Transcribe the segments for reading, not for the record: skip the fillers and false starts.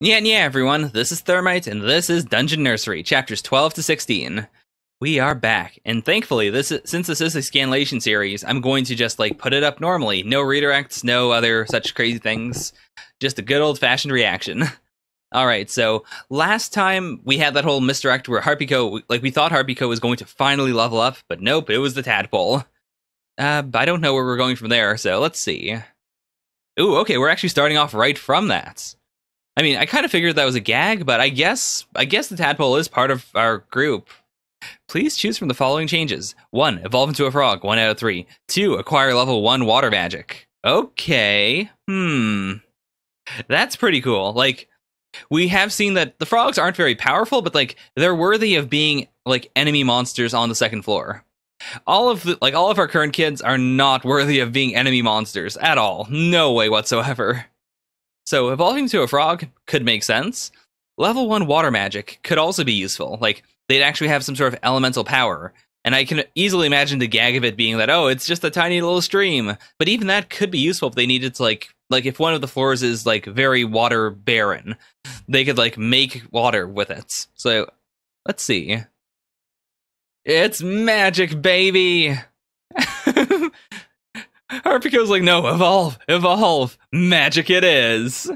Yeah, everyone, this is Thermite, and this is Dungeon Nursery, chapters 12 to 16. We are back, and thankfully, since this is a scanlation series, I'm going to just, put it up normally. No redirects, no other such crazy things. Just a good old-fashioned reaction. Alright, so, last time we had that whole misdirect where Harpico, we thought Harpico was going to finally level up, but nope, it was the Tadpole. I don't know where we're going from there, so let's see. Ooh, okay, we're actually starting off right from that. I mean, I kind of figured that was a gag, but I guess the Tadpole is part of our group. Please choose from the following changes. 1. Evolve into a frog, 1 out of 3. 2. Acquire level 1 water magic. Okay. That's pretty cool. We have seen that the frogs aren't very powerful, but, they're worthy of being, enemy monsters on the second floor. All of our current kids are not worthy of being enemy monsters at all. No way whatsoever. So, evolving to a frog could make sense. Level 1 water magic could also be useful. They'd actually have some sort of elemental power. And I can easily imagine the gag of it being that, oh, it's just a tiny little stream. But even that could be useful if they needed to, if one of the floors is, very water barren. They could, make water with it. So, let's see. It's magic, baby! Harpico's no, evolve, magic it is.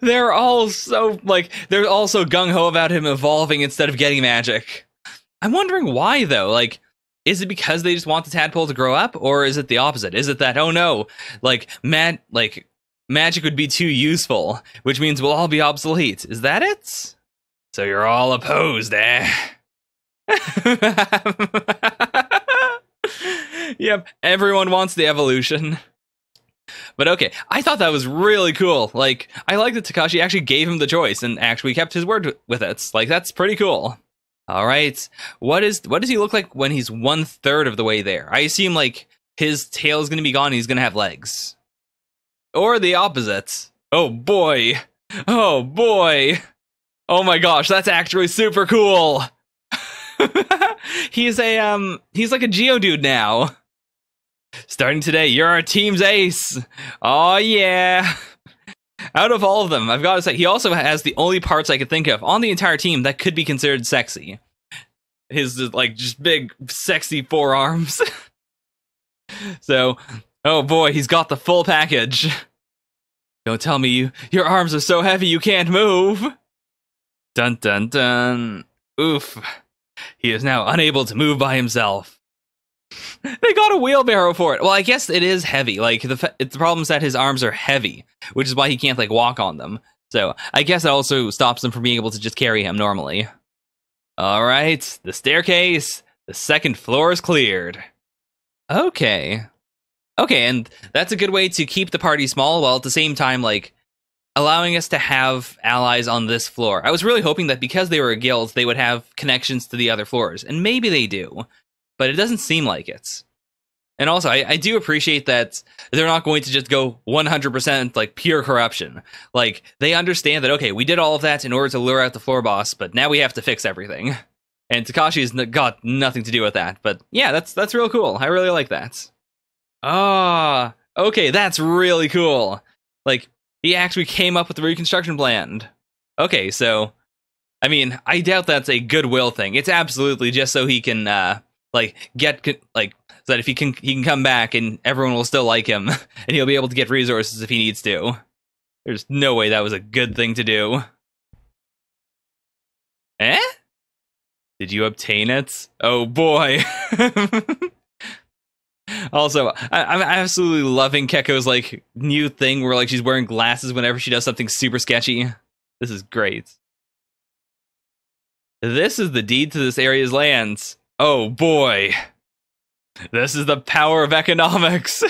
They're all so, they're all so gung-ho about him evolving instead of getting magic. I'm wondering why, though, is it because they just want the Tadpole to grow up, or is it the opposite? Is it that, oh no, magic would be too useful, which means we'll all be obsolete? Is that it? So you're all opposed, eh? Yep, everyone wants the evolution. But okay, I thought that was really cool. I like that Takashi actually gave him the choice and actually kept his word with it. That's pretty cool. Alright, what does he look like when he's 1/3 of the way there? I assume, his tail is going to be gone and he's going to have legs. Or the opposite. Oh boy. Oh boy. Oh my gosh, that's actually super cool. He's like a Geodude now. Starting today, you're our team's ace. Oh yeah. Out of all of them, I've got to say, he also has the only parts I could think of on the entire team that could be considered sexy. His, just big, sexy forearms. So, oh boy, he's got the full package. Don't tell me your arms are so heavy you can't move. Dun dun dun. Oof. He is now unable to move by himself. They got a wheelbarrow for it. Well, I guess it is heavy. The problem is that his arms are heavy, which is why he can't, walk on them. So, I guess that also stops him from being able to just carry him normally. Alright, the staircase. The second floor is cleared. Okay. Okay, and that's a good way to keep the party small, while at the same time, allowing us to have allies on this floor. I was really hoping that because they were a guild, they would have connections to the other floors, and maybe they do. But it doesn't seem like it. And also, I do appreciate that they're not going to just go 100% pure corruption. They understand that, okay, we did all of that in order to lure out the floor boss, but now we have to fix everything. And Takashi's got nothing to do with that. But yeah, that's real cool. I really like that. Ah, okay, that's really cool. He actually came up with the reconstruction plan. Okay, so, I mean, I doubt that's a goodwill thing. It's absolutely just so he can, so that if he can come back and everyone will still like him, and he'll be able to get resources if he needs to. There's no way that was a good thing to do. Eh? Did you obtain it? Oh boy. Also, I'm absolutely loving Keko's, new thing where, she's wearing glasses whenever she does something super sketchy. This is great. This is the deed to this area's lands. Oh, boy. This is the power of economics.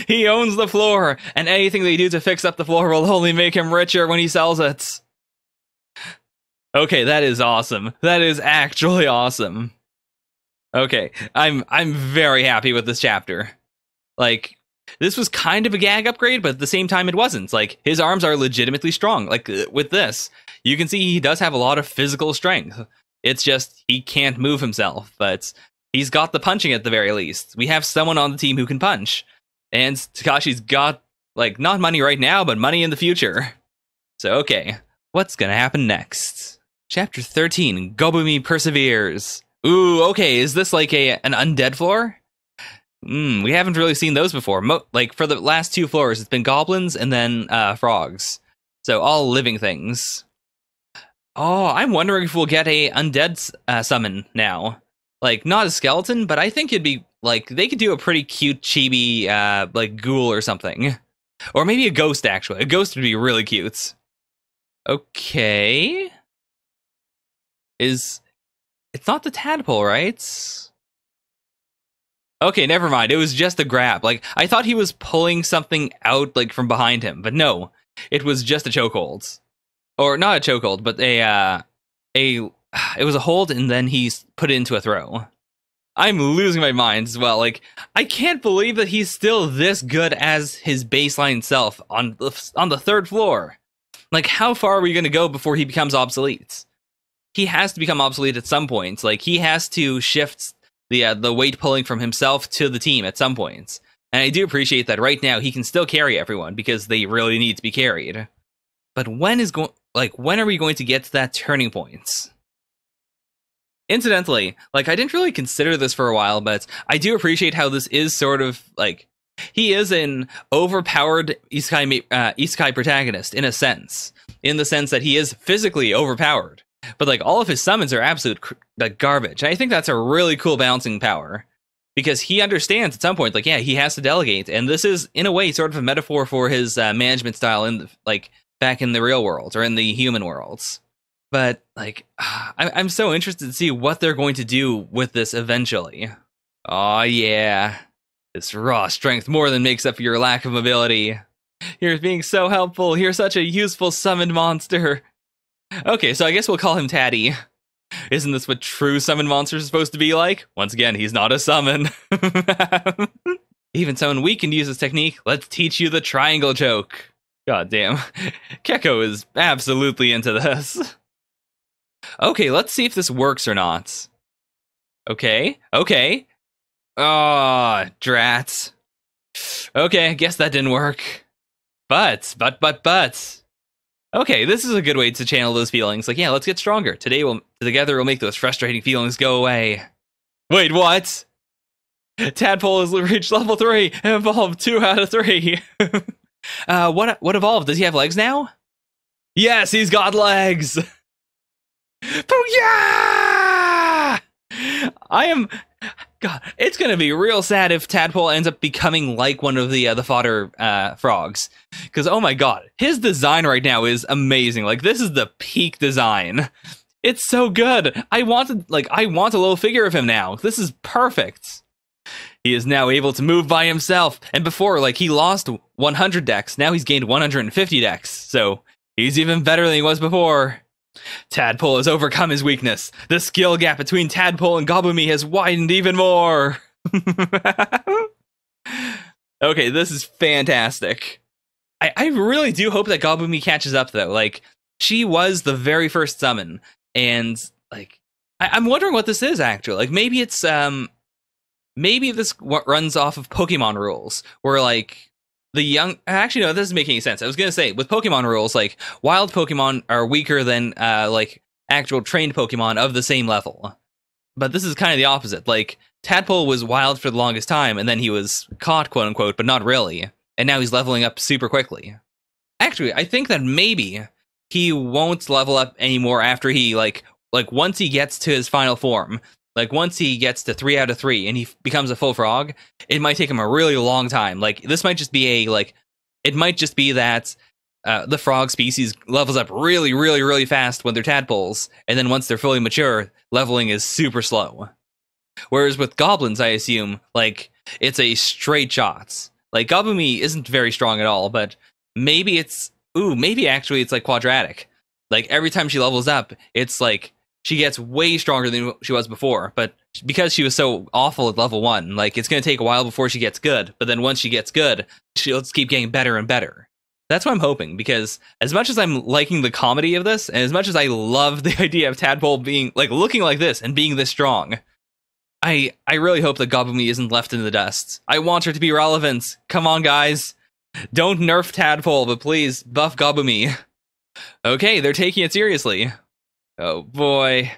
He owns the floor, and anything they do to fix up the floor will only make him richer when he sells it. Okay, that is awesome. That is actually awesome. Okay, I'm very happy with this chapter. This was kind of a gag upgrade, but at the same time it wasn't. His arms are legitimately strong. With this, you can see he does have a lot of physical strength. It's just, he can't move himself, but he's got the punching at the very least. We have someone on the team who can punch. And Takashi's got like, not money right now, but money in the future. So, okay, what's gonna happen next? Chapter 13, Gobumi Perseveres. Ooh, okay, is this like an undead floor? We haven't really seen those before. Like, for the last 2 floors, it's been goblins and then frogs. So, all living things. Oh, I'm wondering if we'll get a undead summon now. Like, not a skeleton, but I think it'd be, like, they could do a pretty cute chibi, like, ghoul or something. Or maybe a ghost, actually. A ghost would be really cute. Okay. It's not the tadpole, right? Okay, never mind. It was just a grab. Like, I thought he was pulling something out, like, from behind him. But no, it was just a chokehold. Or not a chokehold, but it was a hold, and then he put it into a throw. I'm losing my mind as well. Like, I can't believe that he's still this good as his baseline self on the 3rd floor. Like, how far are we going to go before he becomes obsolete? He has to become obsolete at some point. Like, he has to shift the weight pulling from himself to the team at some point. And I do appreciate that right now he can still carry everyone because they really need to be carried. But when are we going to get to that turning point? Incidentally, like, I didn't really consider this for a while, but I do appreciate how this is sort of, like, he is an overpowered isekai protagonist, in a sense. In the sense that he is physically overpowered. But, like, all of his summons are absolute, like, garbage. And I think that's a really cool balancing power. Because he understands at some point, like, yeah, he has to delegate. And this is, in a way, sort of a metaphor for his management style in, like, back in the real world, or in the human worlds. But, like, I'm so interested to see what they're going to do with this eventually. Aw, yeah. This raw strength more than makes up for your lack of mobility. You're being so helpful. You're such a useful summoned monster. Okay, so I guess we'll call him Taddy. Isn't this what true summon monsters are supposed to be like? Once again, he's not a summon. Even someone weak can use this technique. Let's teach you the triangle joke. God damn. Keko is absolutely into this. Okay, let's see if this works or not. Okay. Oh, drats. Okay, I guess that didn't work. But. Okay, this is a good way to channel those feelings. Like, yeah, let's get stronger. Together we'll make those frustrating feelings go away. Wait, what? Tadpole has reached level 3 and evolved 2 out of 3. What evolved? Does he have legs now? Yes, he's got legs! Booyah! God, it's gonna be real sad if Tadpole ends up becoming like one of the fodder frogs. Because, oh my god, his design right now is amazing. Like, this is the peak design. It's so good. I want a little figure of him now. This is perfect. He is now able to move by himself. And before, like, he lost 100 dex. Now he's gained 150 dex. So he's even better than he was before. Tadpole has overcome his weakness. The skill gap between Tadpole and Gobumi has widened even more. Okay, this is fantastic. I really do hope that Gobumi catches up, though. Like, she was the very first summon. And, like, I'm wondering what this is, actually. Like, maybe it's, maybe this runs off of Pokemon rules, where, like, the young... Actually, no, this doesn't make any sense. I was going to say, with Pokemon rules, like, wild Pokemon are weaker than, like, actual trained Pokemon of the same level. But this is kind of the opposite. Like, Tadpole was wild for the longest time, and then he was caught, quote-unquote, but not really. And now he's leveling up super quickly. Actually, I think that maybe he won't level up anymore after he, like once he gets to his final form. Like, once he gets to 3 out of 3 and he becomes a full frog, it might take him a really long time. Like, this might just be it might just be that the frog species levels up really, really, really fast when they're tadpoles, and then once they're fully mature, leveling is super slow. Whereas with goblins, I assume, like, it's a straight shot. Like, Gobumi isn't very strong at all, but maybe actually it's, like, quadratic. Like, every time she levels up, it's, like, she gets way stronger than she was before, but because she was so awful at level 1, like, it's going to take a while before she gets good, but then once she gets good, she'll just keep getting better and better. That's what I'm hoping, because as much as I'm liking the comedy of this, and as much as I love the idea of Tadpole being, like, looking like this and being this strong, I really hope that Gobumi isn't left in the dust. I want her to be relevant. Come on, guys. Don't nerf Tadpole, but please buff Gabumi. Okay, they're taking it seriously. Oh boy.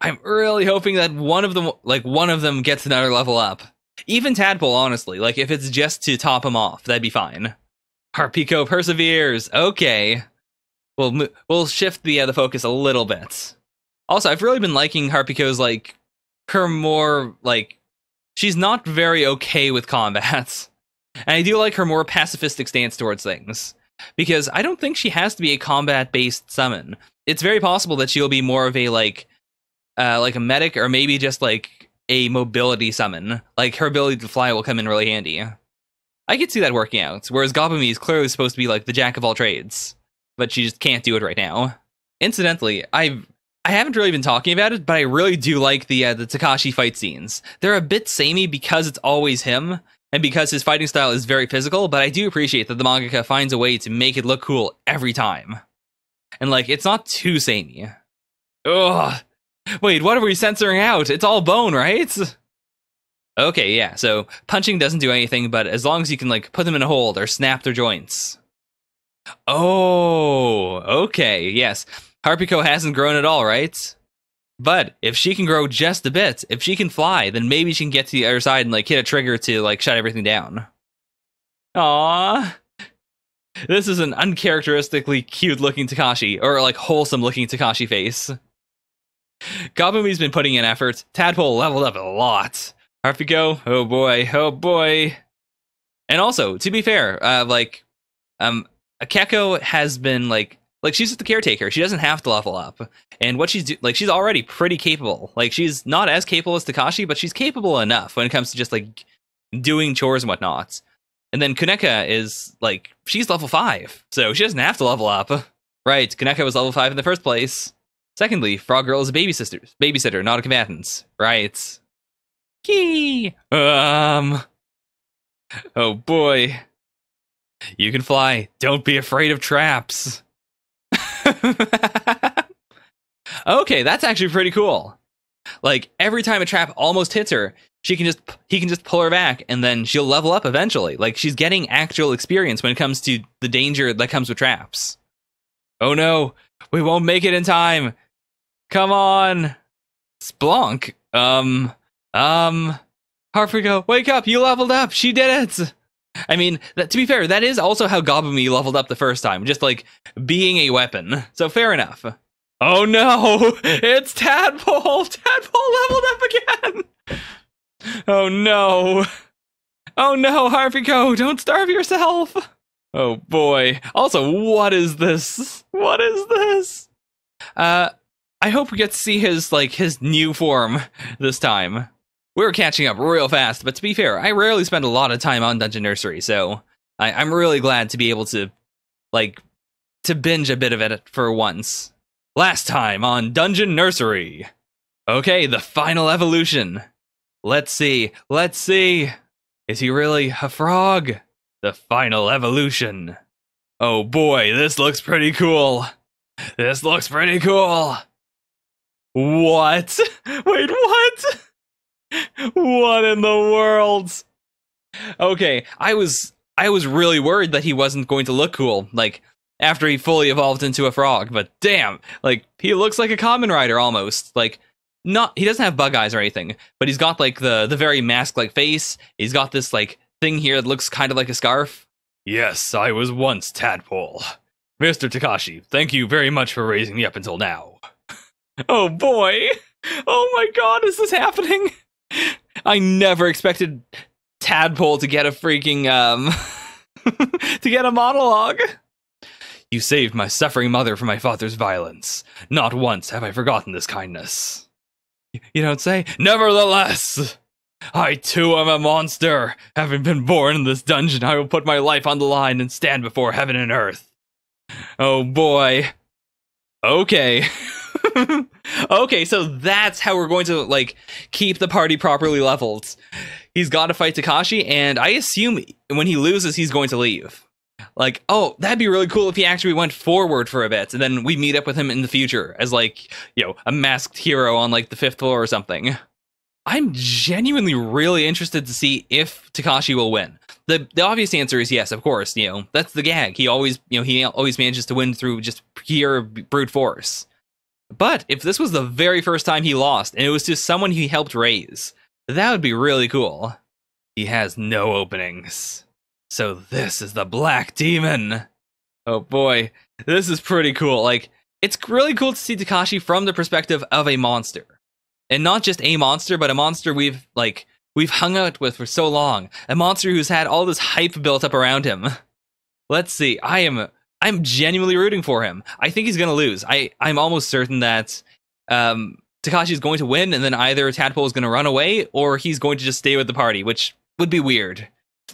I'm really hoping that one of them gets another level up. Even Tadpole, honestly. Like, if it's just to top him off, that'd be fine. Harpico perseveres. Okay. We'll shift the focus a little bit. Also, I've really been liking Harpico's, like, her more, like, she's not very okay with combat. And I do like her more pacifistic stance towards things. Because I don't think she has to be a combat-based summon. It's very possible that she'll be more of a, like a medic, or maybe just, like, a mobility summon. Like, her ability to fly will come in really handy. I could see that working out, whereas Gabumi is clearly supposed to be, like, the jack of all trades. But she just can't do it right now. Incidentally, I haven't really been talking about it, but I really do like the Takashi fight scenes. They're a bit samey because it's always him, and because his fighting style is very physical, but I do appreciate that the mangaka finds a way to make it look cool every time. And, like, it's not too samey. Ugh. Wait, what are we censoring out? It's all bone, right? Okay, yeah, so punching doesn't do anything, but as long as you can, like, put them in a hold or snap their joints. Oh, okay, yes. Harpico hasn't grown at all, right? But if she can grow just a bit, if she can fly, then maybe she can get to the other side and, like, hit a trigger to, like, shut everything down. Aww. This is an uncharacteristically cute-looking Takashi, or, like, wholesome-looking Takashi face. Gabumi's been putting in effort. Tadpole leveled up a lot. Harpico, oh boy, oh boy. And also, to be fair, Akeko has been, like, she's just the caretaker. She doesn't have to level up. And what she's she's already pretty capable. Like, she's not as capable as Takashi, but she's capable enough when it comes to just, like, doing chores and whatnot. And then Kuneka is, like, she's level 5, so she doesn't have to level up. Right, Kuneka was level 5 in the first place. Secondly, Frog Girl is a babysitter, not a combatant. Right. Key. Oh boy. You can fly. Don't be afraid of traps. Okay, that's actually pretty cool. Like, every time a trap almost hits her, he can just pull her back, and then she'll level up eventually. Like, she's getting actual experience when it comes to the danger that comes with traps. Oh no, we won't make it in time. Come on. Splunk. Harpico, wake up, you leveled up, she did it. I mean, to be fair, that is also how Gabumi leveled up the first time, just, like, being a weapon. So fair enough. Oh no, it's Tadpole! Tadpole leveled up again! Oh no. Oh no, Harpico, don't starve yourself! Oh boy. Also, what is this? What is this? I hope we get to see his new form this time. We're catching up real fast, but to be fair, I rarely spend a lot of time on Dungeon Nursery, so I'm really glad to be able to, like, to binge a bit of it for once. Last time on Dungeon Nursery. Okay, the final evolution. Let's see. Is he really a frog? The final evolution. Oh boy, this looks pretty cool. What? Wait, what? What in the world? Okay, I was really worried that he wasn't going to look cool, like, after he fully evolved into a frog, but damn, like, he looks like a common rider almost. Like, he doesn't have bug eyes or anything, but he's got, like, the very mask-like face. He's got this, like, thing here that looks kind of like a scarf. Yes, I was once Tadpole. Mr. Takashi, thank you very much for raising me up until now. Oh boy! Oh my god, is this happening? I never expected Tadpole to get a freaking, to get a monologue. You saved my suffering mother from my father's violence. Not once have I forgotten this kindness. You don't say? Nevertheless, I too am a monster. Having been born in this dungeon, I will put my life on the line and stand before heaven and earth. Oh boy. Okay. Okay, so that's how we're going to, like, keep the party properly leveled. He's got to fight Takashi, and I assume when he loses, he's going to leave. Like, oh, that'd be really cool if he actually went forward for a bit, and then we meet up with him in the future as, like, you know, a masked hero on, like, the 5th floor or something. I'm genuinely really interested to see if Takashi will win. the obvious answer is yes, of course. That's the gag. He always manages to win through just pure brute force. But if this was the very first time he lost, and it was to someone he helped raise, that would be really cool. He has no openings. So this is the Black Demon. Oh boy, this is pretty cool. Like, it's really cool to see Takashi from the perspective of a monster. And not just a monster, but a monster we've hung out with for so long. A monster who's had all this hype built up around him. Let's see, I'm genuinely rooting for him. I think he's gonna lose. I'm almost certain that Takashi's going to win, and then either Tadpole is gonna run away, or he's going to just stay with the party, which would be weird.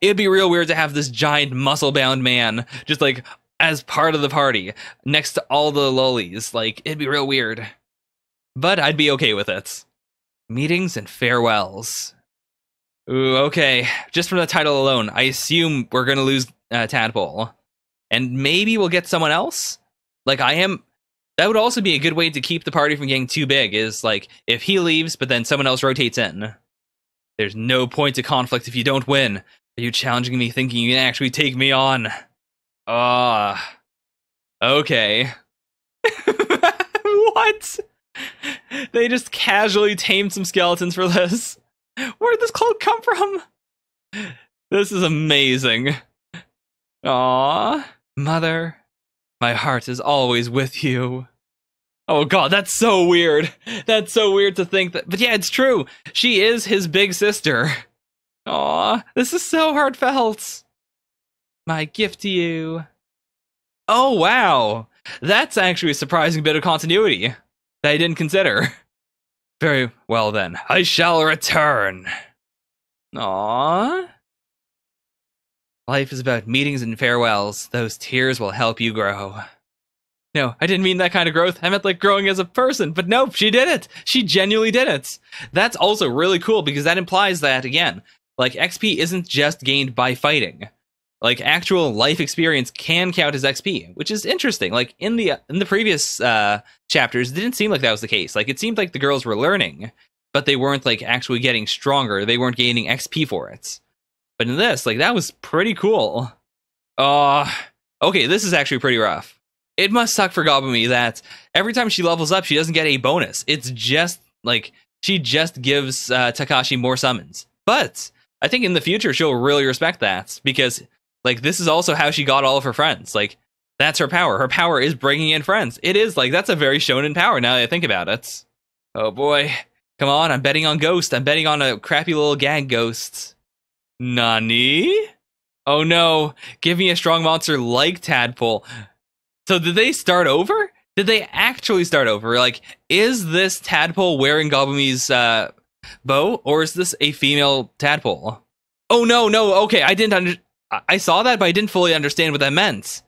It'd be real weird to have this giant muscle-bound man just like as part of the party next to all the lollies. Like, it'd be real weird. But I'd be okay with it. Meetings and farewells. Ooh, okay. Just from the title alone, I assume we're gonna lose Tadpole. And maybe we'll get someone else? Like, that would also be a good way to keep the party from getting too big, is like, if he leaves, but then someone else rotates in. There's no point to conflict if you don't win. Are you challenging me thinking you can actually take me on? Okay. What? They just casually tamed some skeletons for this. Where'd this cloak come from? This is amazing. Aww. Mother, my heart is always with you. Oh god, that's so weird. That's so weird to think that. But yeah, it's true. She is his big sister. Aw, this is so heartfelt. My gift to you. Oh, wow. That's actually a surprising bit of continuity that I didn't consider. Very well then, I shall return. Aww. Life is about meetings and farewells. Those tears will help you grow. No, I didn't mean that kind of growth. I meant like growing as a person. But nope, she did it. She genuinely did it. That's also really cool because that implies that, again, like XP isn't just gained by fighting. Like, actual life experience can count as XP, which is interesting. Like, in the previous chapters, it didn't seem like that was the case. Like, it seemed like the girls were learning, but they weren't like actually getting stronger. They weren't gaining XP for it. But in this, like, that was pretty cool. Okay, this is actually pretty rough. It must suck for Gobumi that every time she levels up, she doesn't get a bonus. It's just, like, she just gives Takashi more summons. But I think in the future, she'll really respect that, because, like, this is also how she got all of her friends. Like, that's her power. Her power is bringing in friends. It is, like, that's a very shonen power now that I think about it. Oh, boy. Come on, I'm betting on Ghost. I'm betting on a crappy little gag Ghost. Nani? Oh no, give me a strong monster like Tadpole. So did they start over? Did they actually start over? Like, is this Tadpole wearing Gobumi's bow, or is this a female Tadpole? Oh no, okay, I saw that, but I didn't fully understand what that meant.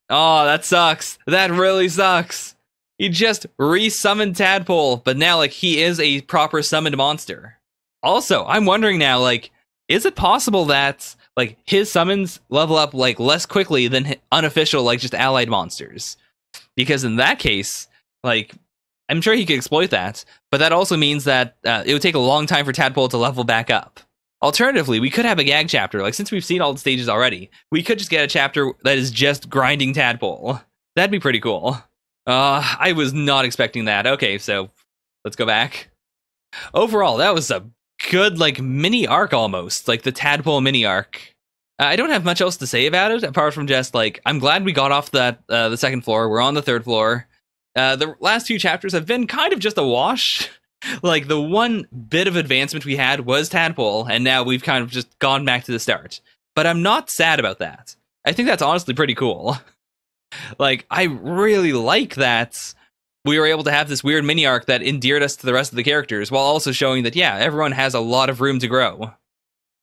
Oh, that sucks. That really sucks. He just re-summoned Tadpole, but now, like, he is a proper summoned monster. Also, I'm wondering now, like, is it possible that, like, his summons level up, like, less quickly than unofficial, like, just allied monsters? Because in that case, like, I'm sure he could exploit that, but that also means that it would take a long time for Tadpole to level back up. Alternatively, we could have a gag chapter. Like, since we've seen all the stages already, we could just get a chapter that is just grinding Tadpole. That'd be pretty cool. I was not expecting that. Okay, so let's go back. Overall, that was a good, like, mini arc almost, like the Tadpole mini arc. I don't have much else to say about it apart from just, like, I'm glad we got off that the second floor. We're on the third floor. The last few chapters have been kind of just a wash. Like, the one bit of advancement we had was Tadpole, and now we've kind of just gone back to the start. But I'm not sad about that. I think that's honestly pretty cool. Like, I really like that we were able to have this weird mini arc that endeared us to the rest of the characters, while also showing that, yeah, everyone has a lot of room to grow.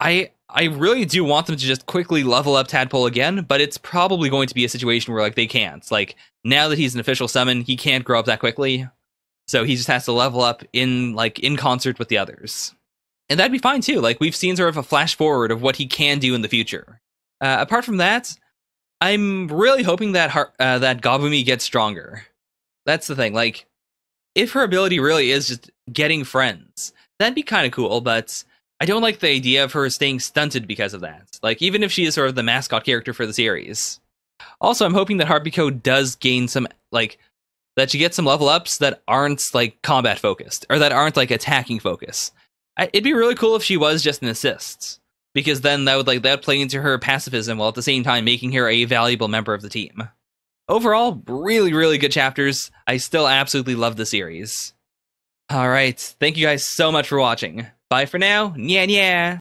I really do want them to just quickly level up Tadpole again, but it's probably going to be a situation where, like, they can't. Like, now that he's an official summon, he can't grow up that quickly, so he just has to level up in concert with the others. And that'd be fine too. Like, we've seen sort of a flash forward of what he can do in the future. Apart from that, I'm really hoping that that Gobumi gets stronger. That's the thing, like, if her ability really is just getting friends, that'd be kind of cool, but I don't like the idea of her staying stunted because of that. Like, even if she is sort of the mascot character for the series. Also, I'm hoping that Harpyco does gain some, like, that she gets some level ups that aren't, like, combat focused, or that aren't, like, attacking focus. It'd be really cool if she was just an assist, because then that would play into her pacifism while at the same time making her a valuable member of the team. Overall, really, really good chapters. I still absolutely love the series. Alright, thank you guys so much for watching. Bye for now. Nya nya.